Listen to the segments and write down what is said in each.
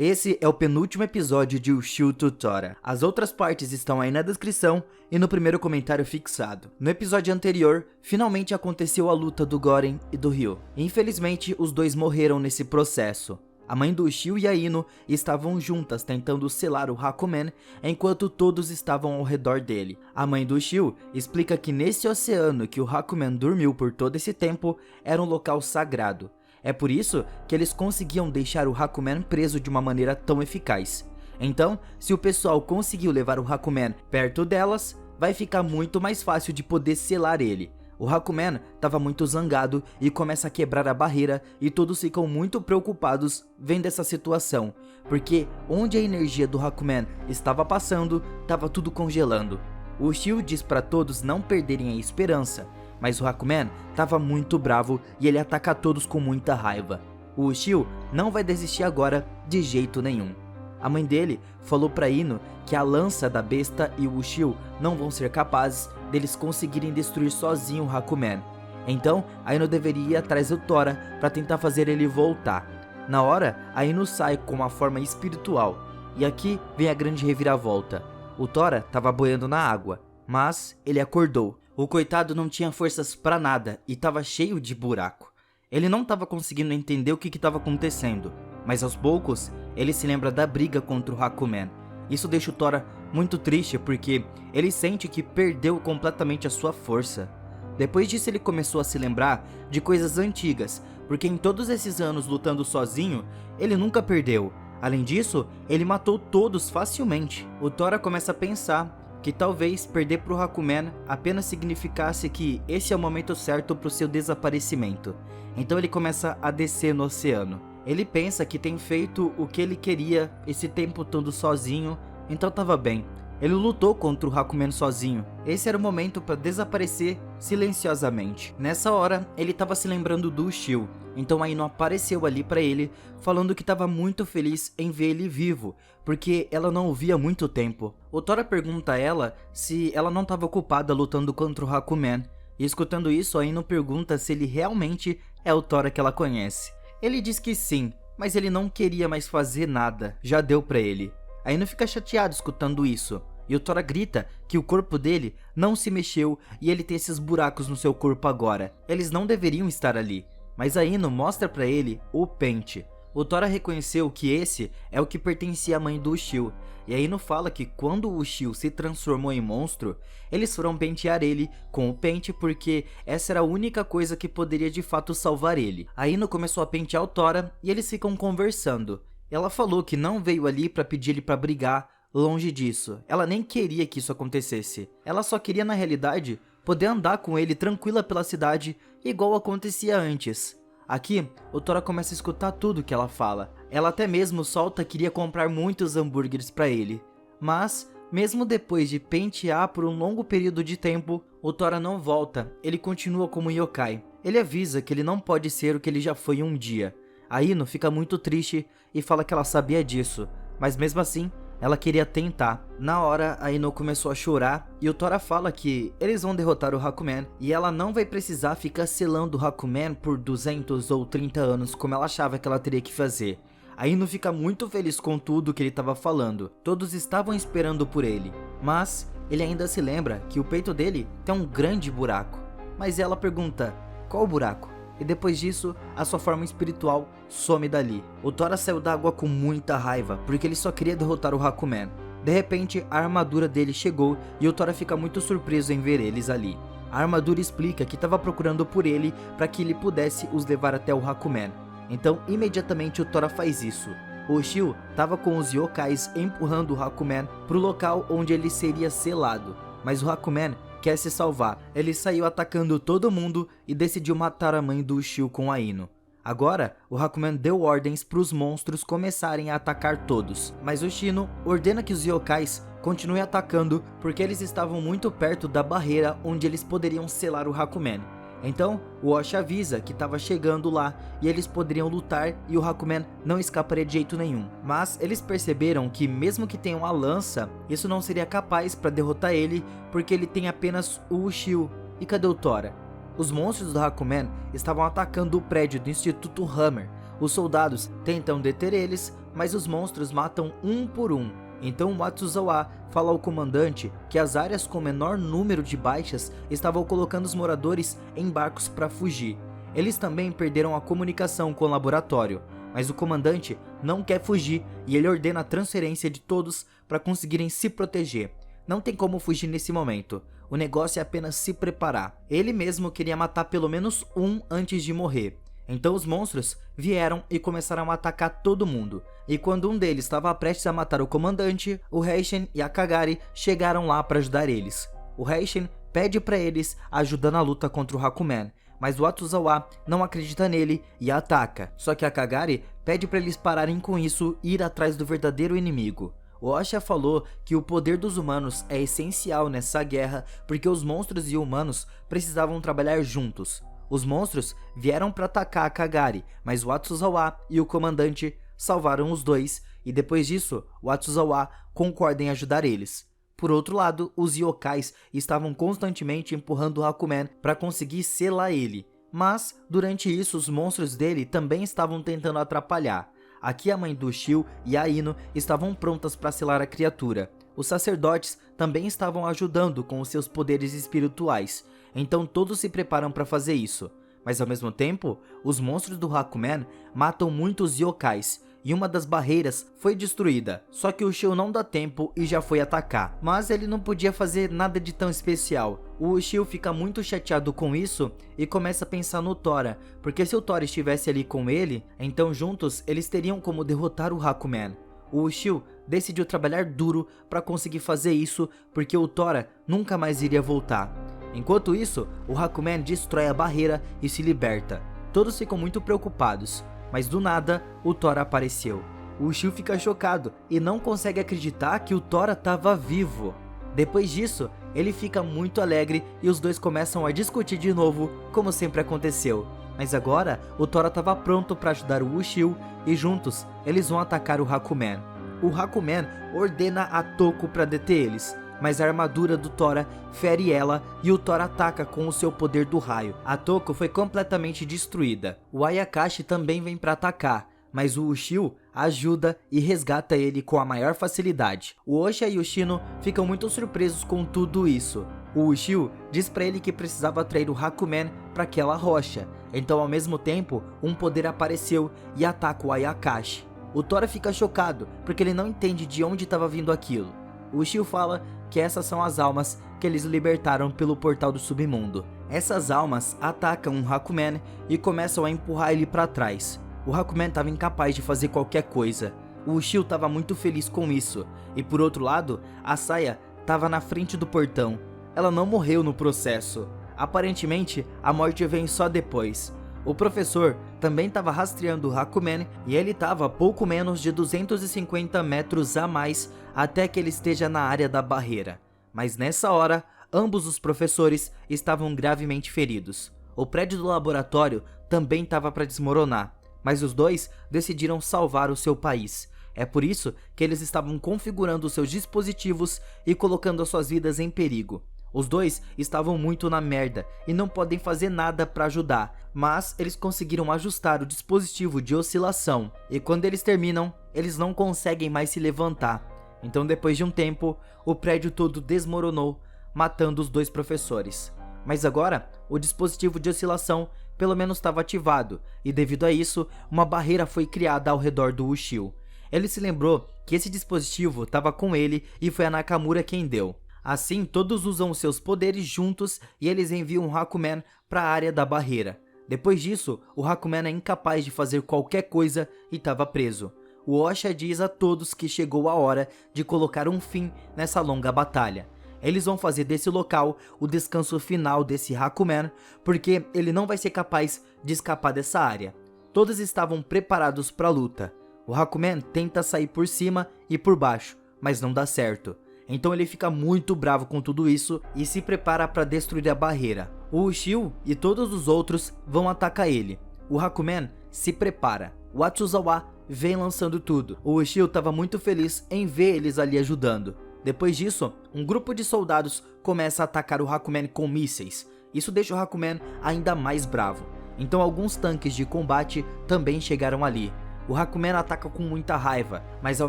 Esse é o penúltimo episódio de Ushio-to Tora. As outras partes estão aí na descrição e no primeiro comentário fixado. No episódio anterior, finalmente aconteceu a luta do Goren e do Ryo. Infelizmente, os dois morreram nesse processo. A mãe do Ushio e a Ino estavam juntas tentando selar o Hakumen, enquanto todos estavam ao redor dele. A mãe do Ushio explica que nesse oceano que o Hakumen dormiu por todo esse tempo era um local sagrado. É por isso que eles conseguiam deixar o Hakumen preso de uma maneira tão eficaz. Então, se o pessoal conseguiu levar o Hakumen perto delas, vai ficar muito mais fácil de poder selar ele. O Hakumen estava muito zangado e começa a quebrar a barreira e todos ficam muito preocupados vendo essa situação, porque onde a energia do Hakumen estava passando, estava tudo congelando. O Ushio diz para todos não perderem a esperança, mas o Hakumen estava muito bravo e ele ataca todos com muita raiva. O Ushio não vai desistir agora de jeito nenhum. A mãe dele falou para Ino que a lança da besta e o Ushio não vão ser capazes deles conseguirem destruir sozinho o Hakumen. Então a Ino deveria ir atrás do Tora para tentar fazer ele voltar. Na hora, a Ino sai com uma forma espiritual. E aqui vem a grande reviravolta. O Tora estava boiando na água, mas ele acordou. O coitado não tinha forças pra nada e estava cheio de buraco. Ele não estava conseguindo entender o que estava acontecendo, mas aos poucos ele se lembra da briga contra o Hakumen. Isso deixa o Tora muito triste porque ele sente que perdeu completamente a sua força. Depois disso ele começou a se lembrar de coisas antigas, porque em todos esses anos lutando sozinho, ele nunca perdeu. Além disso, ele matou todos facilmente. O Tora começa a pensar que talvez perder para o Hakumen apenas significasse que esse é o momento certo para o seu desaparecimento. Então ele começa a descer no oceano. Ele pensa que tem feito o que ele queria esse tempo todo sozinho, então estava bem. Ele lutou contra o Hakumen sozinho. Esse era o momento para desaparecer silenciosamente. Nessa hora, ele estava se lembrando do Ushio. Então a Ino apareceu ali para ele, falando que estava muito feliz em ver ele vivo, porque ela não o via há muito tempo. O Tora pergunta a ela se ela não estava ocupada lutando contra o Hakumen. E escutando isso, a Ino pergunta se ele realmente é o Tora que ela conhece. Ele diz que sim, mas ele não queria mais fazer nada, já deu para ele. A Ino fica chateado escutando isso, e o Tora grita que o corpo dele não se mexeu e ele tem esses buracos no seu corpo agora. Eles não deveriam estar ali, mas a Ino mostra para ele o pente. O Tora reconheceu que esse é o que pertencia à mãe do Ushio, e a Ino fala que quando o Ushio se transformou em monstro, eles foram pentear ele com o pente porque essa era a única coisa que poderia de fato salvar ele. A Ino começou a pentear o Tora e eles ficam conversando. Ela falou que não veio ali para pedir ele para brigar, longe disso. Ela nem queria que isso acontecesse. Ela só queria, na realidade, poder andar com ele tranquila pela cidade, igual acontecia antes. Aqui, o Tora começa a escutar tudo que ela fala. Ela até mesmo solta que queria comprar muitos hambúrgueres para ele. Mas, mesmo depois de pentear por um longo período de tempo, o Tora não volta. Ele continua como yokai. Ele avisa que ele não pode ser o que ele já foi um dia. A Ino fica muito triste e fala que ela sabia disso, mas mesmo assim, ela queria tentar. Na hora, a Ino começou a chorar e o Tora fala que eles vão derrotar o Hakumen e ela não vai precisar ficar selando o Hakumen por 200 ou 30 anos como ela achava que ela teria que fazer. A Ino fica muito feliz com tudo que ele estava falando. Todos estavam esperando por ele, mas ele ainda se lembra que o peito dele tem um grande buraco. Mas ela pergunta, qual buraco? E depois disso, a sua forma espiritual some dali. O Tora saiu da água com muita raiva, porque ele só queria derrotar o Hakumen. De repente, a armadura dele chegou e o Tora fica muito surpreso em ver eles ali. A armadura explica que estava procurando por ele para que ele pudesse os levar até o Hakumen. Então, imediatamente o Tora faz isso. O Ushio estava com os yokais empurrando o Hakumen para o local onde ele seria selado, mas o Hakumen quer se salvar. Ele saiu atacando todo mundo e decidiu matar a mãe do Ushio com a Ino. Agora, o Hakumen deu ordens para os monstros começarem a atacar todos, mas o Shino ordena que os yokais continuem atacando porque eles estavam muito perto da barreira onde eles poderiam selar o Hakumen. Então, o Osh avisa que estava chegando lá e eles poderiam lutar e o Hakumen não escaparia de jeito nenhum. Mas eles perceberam que mesmo que tenham a lança, isso não seria capaz para derrotar ele porque ele tem apenas o Ushio. E cadê o Tora? Os monstros do Hakumen estavam atacando o prédio do Instituto Hammer. Os soldados tentam deter eles, mas os monstros matam um por um. Então o Watsuzawa fala ao comandante que as áreas com menor número de baixas estavam colocando os moradores em barcos para fugir. Eles também perderam a comunicação com o laboratório, mas o comandante não quer fugir e ele ordena a transferência de todos para conseguirem se proteger. Não tem como fugir nesse momento, o negócio é apenas se preparar. Ele mesmo queria matar pelo menos um antes de morrer. Então os monstros vieram e começaram a atacar todo mundo. E quando um deles estava prestes a matar o comandante, o Heishen e a Kagari chegaram lá para ajudar eles. O Heishen pede para eles ajuda na luta contra o Hakumen, mas o Watsuzawa não acredita nele e ataca. Só que a Kagari pede para eles pararem com isso e ir atrás do verdadeiro inimigo. O Osha falou que o poder dos humanos é essencial nessa guerra porque os monstros e humanos precisavam trabalhar juntos. Os monstros vieram para atacar a Kagari, mas o Watsuzawa e o comandante salvaram os dois e depois disso o Watsuzawa concorda em ajudar eles. Por outro lado, os yokais estavam constantemente empurrando o Hakumen para conseguir selar ele, mas durante isso os monstros dele também estavam tentando atrapalhar. Aqui a mãe do Shio e a Ino estavam prontas para selar a criatura. Os sacerdotes também estavam ajudando com os seus poderes espirituais, então todos se preparam para fazer isso. Mas ao mesmo tempo, os monstros do Hakumen matam muitos yokais, e uma das barreiras foi destruída, só que o Shio não dá tempo e já foi atacar, mas ele não podia fazer nada de tão especial. O Shio fica muito chateado com isso e começa a pensar no Tora, porque se o Tora estivesse ali com ele, então juntos eles teriam como derrotar o Hakumen. O Shio decidiu trabalhar duro para conseguir fazer isso, porque o Tora nunca mais iria voltar. Enquanto isso, o Hakumen destrói a barreira e se liberta. Todos ficam muito preocupados. Mas do nada, o Tora apareceu. O Shio fica chocado e não consegue acreditar que o Tora estava vivo. Depois disso, ele fica muito alegre e os dois começam a discutir de novo, como sempre aconteceu. Mas agora, o Tora estava pronto para ajudar o Shio e juntos, eles vão atacar o Hakumen. O Hakumen ordena a Toko para deter eles, mas a armadura do Tora fere ela e o Tora ataca com o seu poder do raio. A Toko foi completamente destruída. O Ayakashi também vem para atacar, mas o Ushio ajuda e resgata ele com a maior facilidade. O Osha e o Shino ficam muito surpresos com tudo isso. O Ushio diz para ele que precisava atrair o Hakumen para aquela rocha, então ao mesmo tempo um poder apareceu e ataca o Ayakashi. O Tora fica chocado porque ele não entende de onde estava vindo aquilo. O Ushio fala que essas são as almas que eles libertaram pelo portal do submundo. Essas almas atacam o Hakumen e começam a empurrar ele para trás. O Hakumen estava incapaz de fazer qualquer coisa. O Ushio estava muito feliz com isso. E por outro lado, a Saya estava na frente do portão. Ela não morreu no processo. Aparentemente, a morte vem só depois. O professor também estava rastreando o Hakumen e ele estava a pouco menos de 250 metros a mais até que ele esteja na área da barreira. Mas nessa hora, ambos os professores estavam gravemente feridos. O prédio do laboratório também estava para desmoronar, mas os dois decidiram salvar o seu país. É por isso que eles estavam configurando seus dispositivos e colocando as suas vidas em perigo. Os dois estavam muito na merda e não podem fazer nada para ajudar, mas eles conseguiram ajustar o dispositivo de oscilação e quando eles terminam, eles não conseguem mais se levantar. Então depois de um tempo, o prédio todo desmoronou, matando os dois professores. Mas agora, o dispositivo de oscilação pelo menos estava ativado e devido a isso, uma barreira foi criada ao redor do Ushio. Ele se lembrou que esse dispositivo estava com ele e foi a Nakamura quem deu. Assim, todos usam os seus poderes juntos e eles enviam o Hakumen para a área da barreira. Depois disso, o Hakumen é incapaz de fazer qualquer coisa e estava preso. O Osha diz a todos que chegou a hora de colocar um fim nessa longa batalha. Eles vão fazer desse local o descanso final desse Hakumen, porque ele não vai ser capaz de escapar dessa área. Todos estavam preparados para a luta. O Hakumen tenta sair por cima e por baixo, mas não dá certo. Então ele fica muito bravo com tudo isso e se prepara para destruir a barreira. O Ushio e todos os outros vão atacar ele. O Hakumen se prepara. O Watsuzawa vem lançando tudo. O Ushio estava muito feliz em ver eles ali ajudando. Depois disso, um grupo de soldados começa a atacar o Hakumen com mísseis. Isso deixa o Hakumen ainda mais bravo. Então alguns tanques de combate também chegaram ali. o Hakumen ataca com muita raiva, mas ao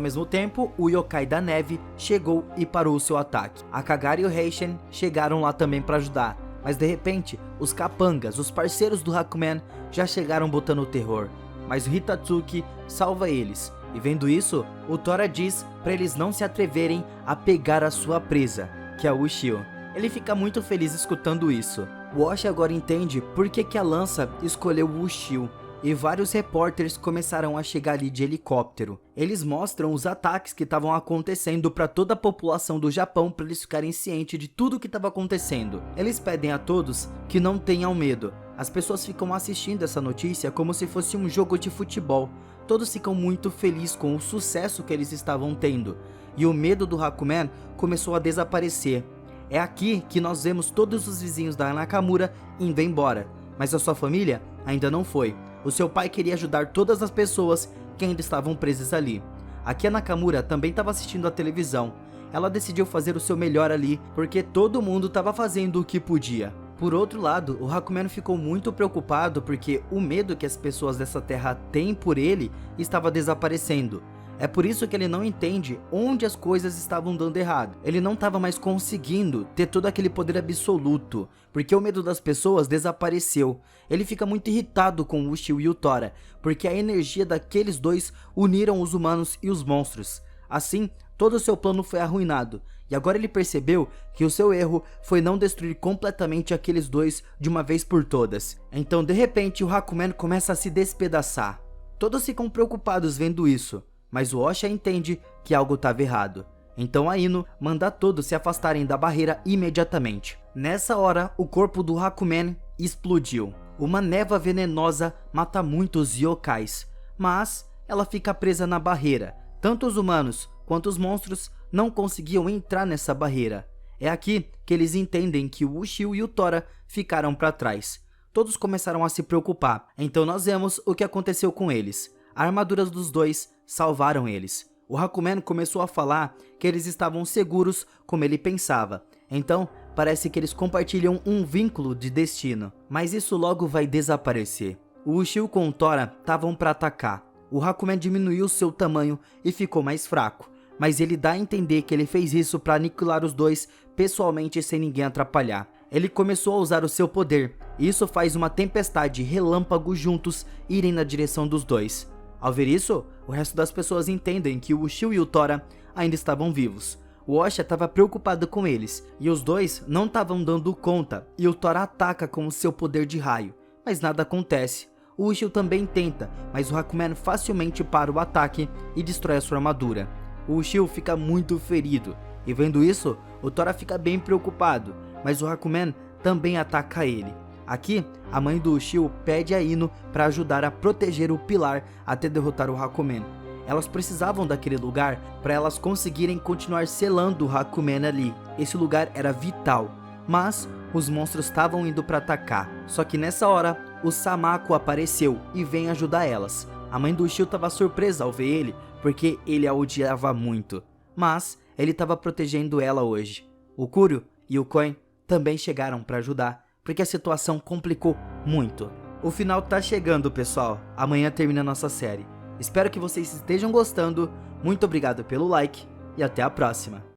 mesmo tempo, o Yokai da Neve chegou e parou o seu ataque. A Kagari e o Heishen chegaram lá também para ajudar, mas de repente, os capangas, os parceiros do Hakumen, já chegaram botando o terror. Mas o Hitatsuki salva eles, e vendo isso, o Tora diz para eles não se atreverem a pegar a sua presa, que é o Ushio. Ele fica muito feliz escutando isso. O Oshi agora entende por que a lança escolheu o Ushio, e vários repórteres começaram a chegar ali de helicóptero. Eles mostram os ataques que estavam acontecendo para toda a população do Japão, para eles ficarem cientes de tudo o que estava acontecendo. Eles pedem a todos que não tenham medo. As pessoas ficam assistindo essa notícia como se fosse um jogo de futebol. Todos ficam muito felizes com o sucesso que eles estavam tendo, e o medo do Hakumen começou a desaparecer. É aqui que nós vemos todos os vizinhos da Nakamura indo embora, mas a sua família ainda não foi. O seu pai queria ajudar todas as pessoas que ainda estavam presas ali. Aqui a Nakamura também estava assistindo a televisão. Ela decidiu fazer o seu melhor ali, porque todo mundo estava fazendo o que podia. Por outro lado, o Hakumen ficou muito preocupado porque o medo que as pessoas dessa terra têm por ele estava desaparecendo. É por isso que ele não entende onde as coisas estavam dando errado. Ele não estava mais conseguindo ter todo aquele poder absoluto, porque o medo das pessoas desapareceu. Ele fica muito irritado com o Ushio e o Tora, porque a energia daqueles dois uniram os humanos e os monstros. Assim, todo o seu plano foi arruinado, e agora ele percebeu que o seu erro foi não destruir completamente aqueles dois de uma vez por todas. Então, de repente, o Hakumen começa a se despedaçar. Todos ficam preocupados vendo isso, mas o Osha entende que algo estava errado. Então a Ino manda todos se afastarem da barreira imediatamente. Nessa hora, o corpo do Hakumen explodiu. Uma névoa venenosa mata muitos yokais, mas ela fica presa na barreira. Tanto os humanos quanto os monstros não conseguiam entrar nessa barreira. É aqui que eles entendem que o Ushio e o Tora ficaram para trás. Todos começaram a se preocupar, então nós vemos o que aconteceu com eles. As armaduras dos dois salvaram eles. O Hakumen começou a falar que eles estavam seguros como ele pensava. Então, parece que eles compartilham um vínculo de destino. Mas isso logo vai desaparecer. O Ushio com o Tora estavam para atacar. O Hakumen diminuiu seu tamanho e ficou mais fraco. Mas ele dá a entender que ele fez isso para aniquilar os dois pessoalmente sem ninguém atrapalhar. Ele começou a usar o seu poder, e isso faz uma tempestade e relâmpago juntos irem na direção dos dois. Ao ver isso, o resto das pessoas entendem que o Ushio e o Tora ainda estavam vivos. O Osha estava preocupado com eles, e os dois não estavam dando conta, e o Tora ataca com o seu poder de raio, mas nada acontece. O Ushio também tenta, mas o Hakumen facilmente para o ataque e destrói a sua armadura. O Ushio fica muito ferido, e vendo isso, o Tora fica bem preocupado, mas o Hakumen também ataca ele. Aqui, a mãe do Ushio pede a Ino para ajudar a proteger o pilar até derrotar o Hakumen. Elas precisavam daquele lugar para elas conseguirem continuar selando o Hakumen ali. Esse lugar era vital, mas os monstros estavam indo para atacar. Só que nessa hora, o Samako apareceu e vem ajudar elas. A mãe do Ushio estava surpresa ao ver ele, porque ele a odiava muito. Mas ele estava protegendo ela hoje. O Kuryu e o Koen também chegaram para ajudar, porque a situação complicou muito. O final tá chegando, pessoal. Amanhã termina a nossa série. Espero que vocês estejam gostando. Muito obrigado pelo like e até a próxima.